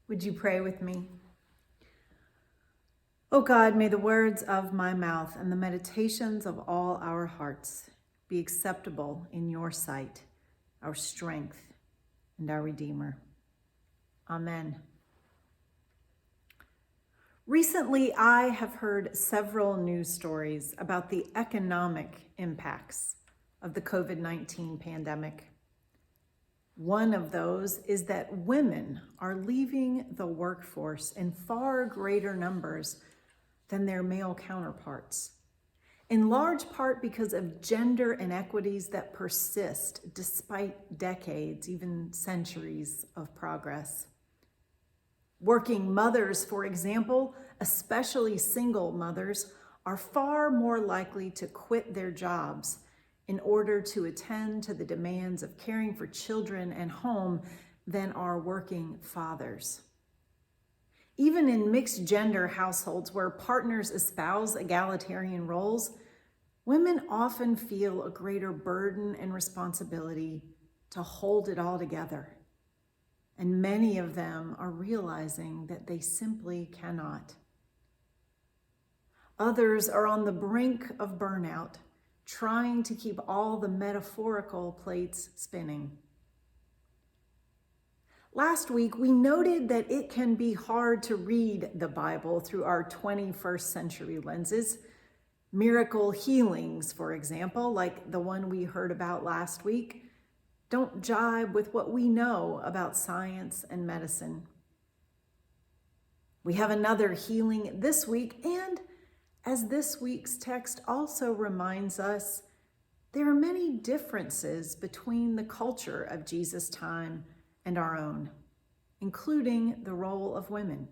Would you pray with me? O God, may the words of my mouth and the meditations of all our hearts be acceptable in your sight, our strength and our Redeemer. Amen. Recently, I have heard several news stories about the economic impacts of the COVID-19 pandemic. One of those is that women are leaving the workforce in far greater numbers than their male counterparts, in large part because of gender inequities that persist despite decades, even centuries of progress. Working mothers, for example, especially single mothers, are far more likely to quit their jobs in order to attend to the demands of caring for children and home than are working fathers. Even in mixed gender households where partners espouse egalitarian roles, women often feel a greater burden and responsibility to hold it all together. And many of them are realizing that they simply cannot. Others are on the brink of burnout, trying to keep all the metaphorical plates spinning. Last week, we noted that it can be hard to read the Bible through our 21st century lenses. Miracle healings, for example, like the one we heard about last week, don't jibe with what we know about science and medicine. We have another healing this week, and as this week's text also reminds us, there are many differences between the culture of Jesus' time and our own, including the role of women.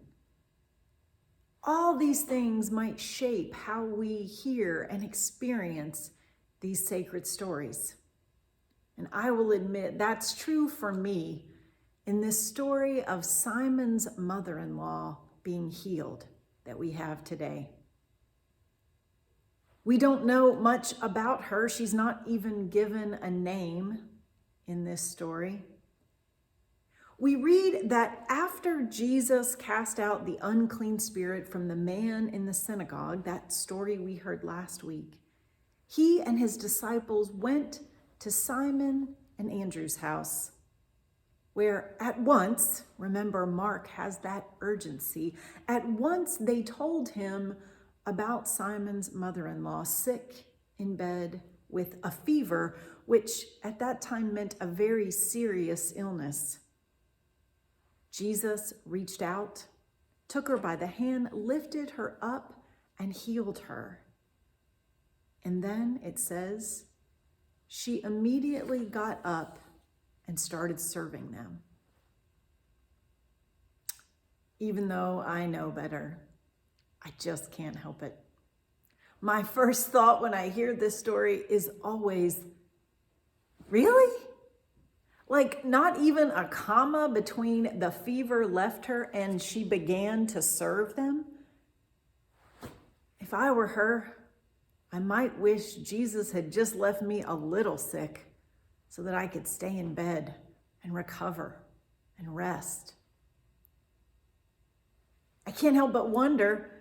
All these things might shape how we hear and experience these sacred stories. And I will admit that's true for me in this story of Simon's mother-in-law being healed that we have today. We don't know much about her. She's not even given a name in this story. We read that after Jesus cast out the unclean spirit from the man in the synagogue, that story we heard last week, he and his disciples went to Simon and Andrew's house, where at once, remember Mark has that urgency, at once they told him about Simon's mother-in-law, sick in bed with a fever, which at that time meant a very serious illness. Jesus reached out, took her by the hand, lifted her up, and healed her. And then it says, she immediately got up and started serving them. Even though I know better, I just can't help it. My first thought when I hear this story is always, really? Like not even a comma between the fever left her and she began to serve them? If I were her, I might wish Jesus had just left me a little sick so that I could stay in bed and recover and rest. I can't help but wonder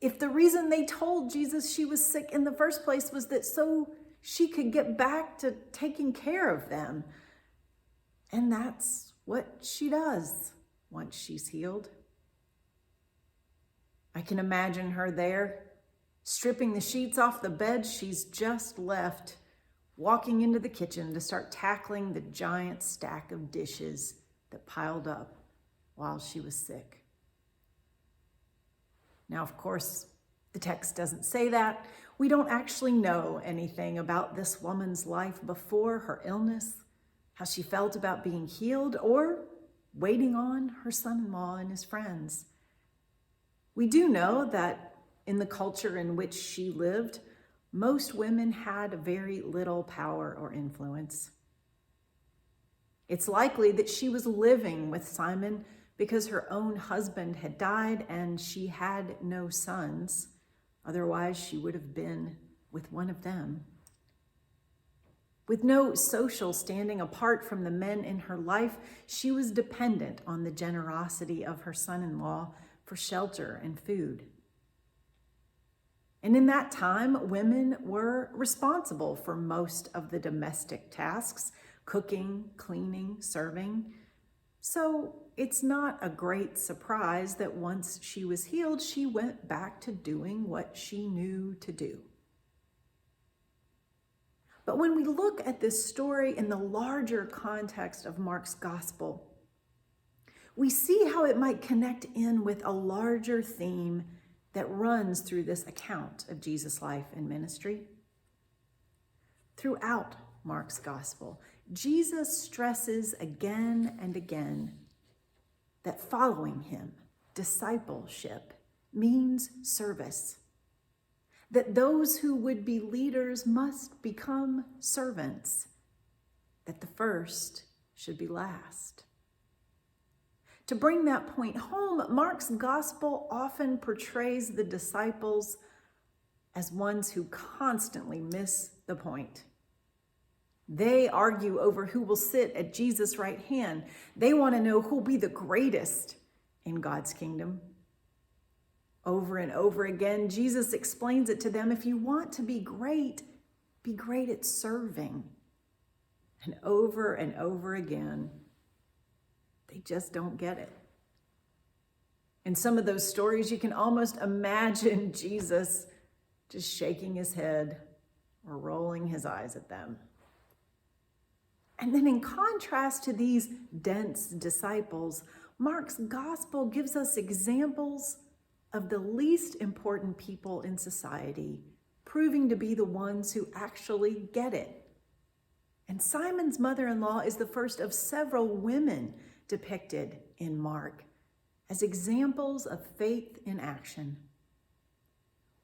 if the reason they told Jesus she was sick in the first place was that so she could get back to taking care of them. And that's what she does once she's healed. I can imagine her there, stripping the sheets off the bed she's just left, walking into the kitchen to start tackling the giant stack of dishes that piled up while she was sick. Now, of course, the text doesn't say that. We don't actually know anything about this woman's life before her illness, how she felt about being healed, or waiting on her son-in-law and his friends. We do know that in the culture in which she lived, most women had very little power or influence. It's likely that she was living with Simon because her own husband had died and she had no sons. Otherwise, she would have been with one of them. With no social standing apart from the men in her life, she was dependent on the generosity of her son-in-law for shelter and food. And in that time, women were responsible for most of the domestic tasks, cooking, cleaning, serving. So it's not a great surprise that once she was healed, she went back to doing what she knew to do. But when we look at this story in the larger context of Mark's gospel, we see how it might connect in with a larger theme that runs through this account of Jesus' life and ministry. Throughout Mark's gospel, Jesus stresses again and again that following him, discipleship, means service. That those who would be leaders must become servants, that the first should be last. To bring that point home, Mark's gospel often portrays the disciples as ones who constantly miss the point. They argue over who will sit at Jesus' right hand. They want to know who will be the greatest in God's kingdom. Over and over again, Jesus explains it to them. If you want to be great at serving. And over again, they just don't get it. In some of those stories, you can almost imagine Jesus just shaking his head or rolling his eyes at them. And then in contrast to these dense disciples, Mark's gospel gives us examples of the least important people in society, proving to be the ones who actually get it. And Simon's mother-in-law is the first of several women depicted in Mark as examples of faith in action.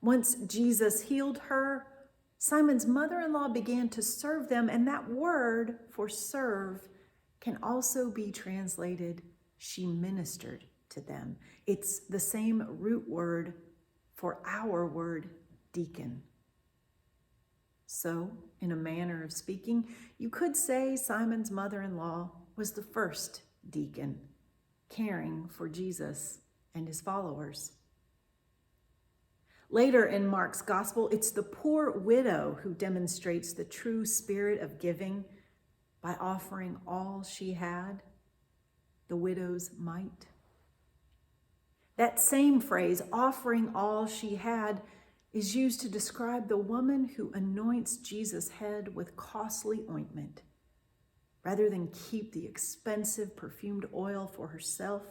Once Jesus healed her, Simon's mother-in-law began to serve them, and that word for serve can also be translated, she ministered to them. It's the same root word for our word deacon. So, in a manner of speaking, you could say Simon's mother-in-law was the first deacon, caring for Jesus and his followers. Later in Mark's gospel, it's the poor widow who demonstrates the true spirit of giving by offering all she had, the widow's mite. That same phrase, offering all she had, is used to describe the woman who anoints Jesus' head with costly ointment. Rather than keep the expensive perfumed oil for herself,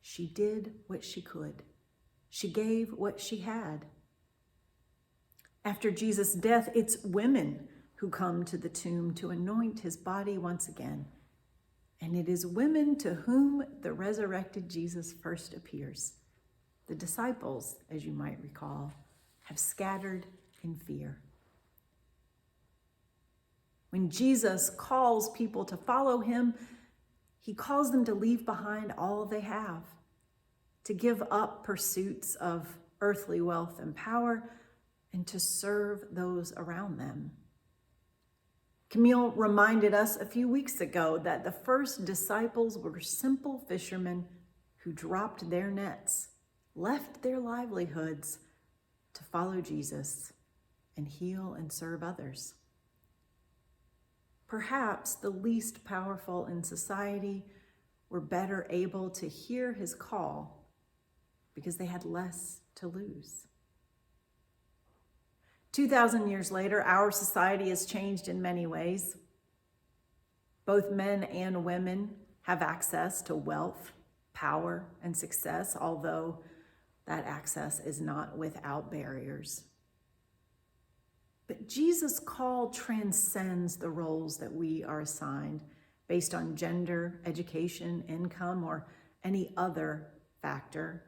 she did what she could. She gave what she had. After Jesus' death, it's women who come to the tomb to anoint his body once again. And it is women to whom the resurrected Jesus first appears. The disciples, as you might recall, have scattered in fear. When Jesus calls people to follow him, he calls them to leave behind all they have, to give up pursuits of earthly wealth and power, and to serve those around them. Camille reminded us a few weeks ago that the first disciples were simple fishermen who dropped their nets, left their livelihoods to follow Jesus and heal and serve others. Perhaps the least powerful in society were better able to hear his call because they had less to lose. 2,000 years later, our society has changed in many ways. Both men and women have access to wealth, power, and success, although that access is not without barriers. But Jesus' call transcends the roles that we are assigned based on gender, education, income, or any other factor.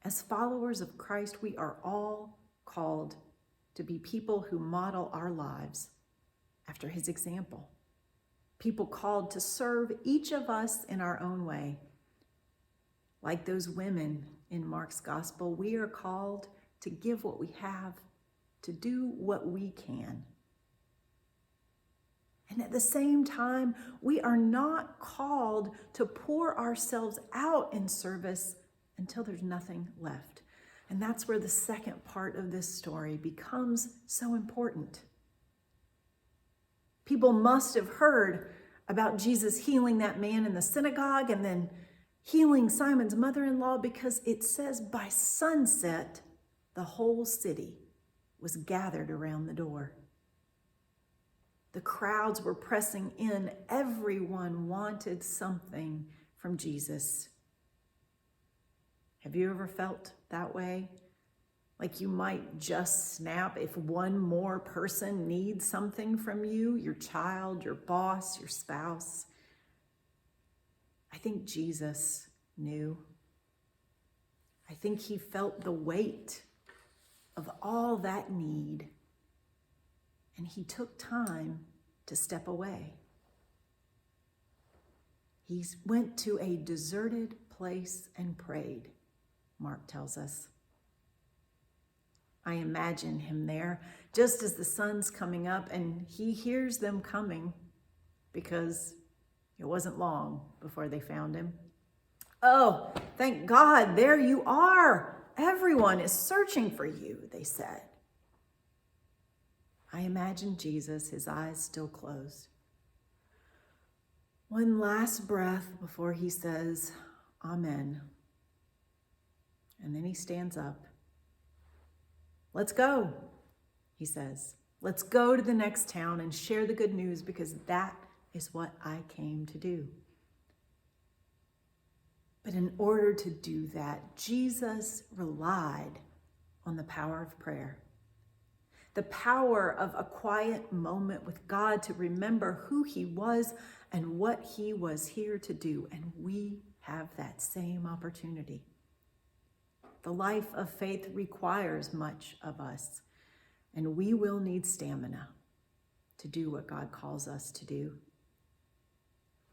As followers of Christ, we are all called to be people who model our lives after his example. People called to serve each of us in our own way. Like those women in Mark's gospel, we are called to give what we have, to do what we can. And at the same time, we are not called to pour ourselves out in service until there's nothing left. And that's where the second part of this story becomes so important. People must have heard about Jesus healing that man in the synagogue and then healing Simon's mother-in-law, because it says by sunset, the whole city was gathered around the door. The crowds were pressing in. Everyone wanted something from Jesus. Have you ever felt that way? Like you might just snap if one more person needs something from you, your child, your boss, your spouse. I think Jesus knew. I think he felt the weight of all that need. And he took time to step away. He went to a deserted place and prayed, Mark tells us. I imagine him there just as the sun's coming up, and he hears them coming because it wasn't long before they found him. "Oh, thank God, there you are. Everyone is searching for you," they said. I imagine Jesus, his eyes still closed. One last breath before he says, "Amen." And then he stands up. "Let's go," he says. "Let's go to the next town and share the good news, because that is what I came to do." But in order to do that, Jesus relied on the power of prayer. The power of a quiet moment with God to remember who he was and what he was here to do. And we have that same opportunity. The life of faith requires much of us, and we will need stamina to do what God calls us to do.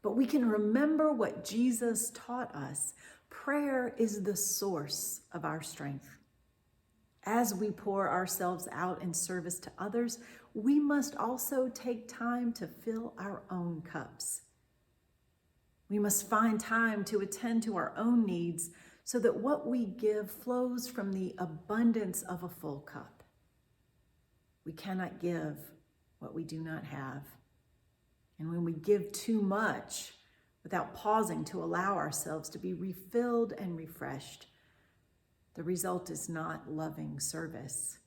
But we can remember what Jesus taught us. Prayer is the source of our strength. As we pour ourselves out in service to others, we must also take time to fill our own cups. We must find time to attend to our own needs so that what we give flows from the abundance of a full cup. We cannot give what we do not have. And when we give too much without pausing to allow ourselves to be refilled and refreshed, the result is not loving service.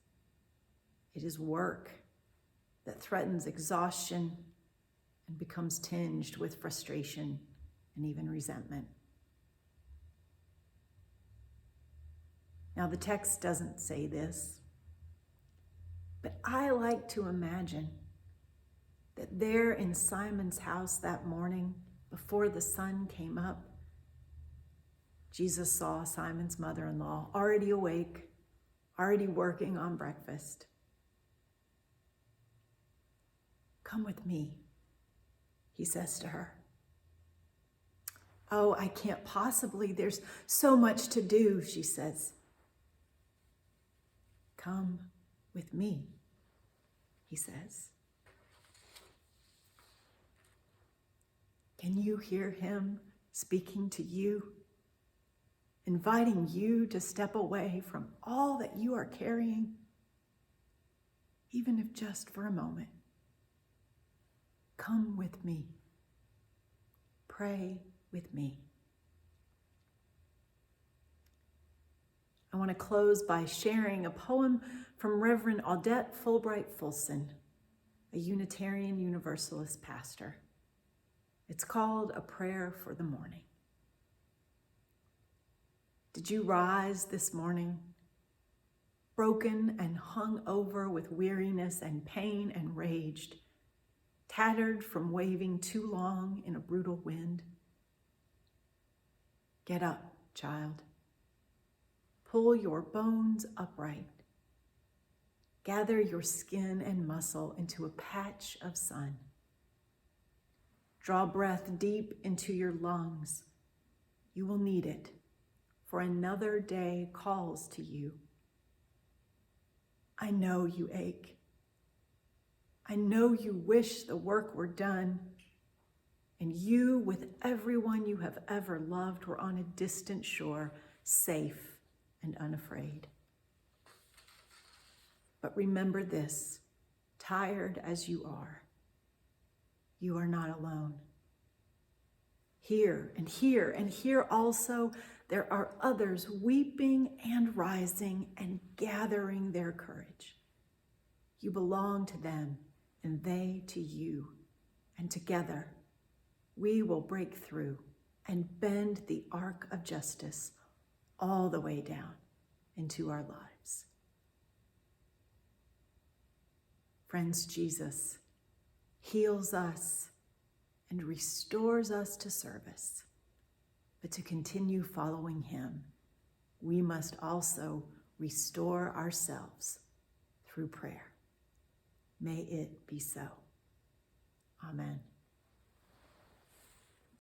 It is work that threatens exhaustion and becomes tinged with frustration and even resentment. Now, the text doesn't say this, but I like to imagine that there in Simon's house that morning, before the sun came up, Jesus saw Simon's mother-in-law already awake, already working on breakfast. "Come with me," he says to her. "Oh, I can't possibly. There's so much to do," she says. "Come with me," he says. Can you hear him speaking to you, inviting you to step away from all that you are carrying, even if just for a moment? Come with me. Pray with me. I want to close by sharing a poem from Reverend Audette Fulbright Fulson, a Unitarian Universalist pastor. It's called A Prayer for the Morning. Did you rise this morning, broken and hung over with weariness and pain and raged, tattered from waving too long in a brutal wind? Get up, child. Pull your bones upright. Gather your skin and muscle into a patch of sun. Draw breath deep into your lungs. You will need it, for another day calls to you. I know you ache. I know you wish the work were done, and you, with everyone you have ever loved, were on a distant shore, safe and unafraid. But remember this, tired as you are not alone. Here and here and here also, there are others weeping and rising and gathering their courage. You belong to them and they to you. And together, we will break through and bend the arc of justice all the way down into our lives. Friends, Jesus heals us and restores us to service. But to continue following him, we must also restore ourselves through prayer. May it be so. Amen.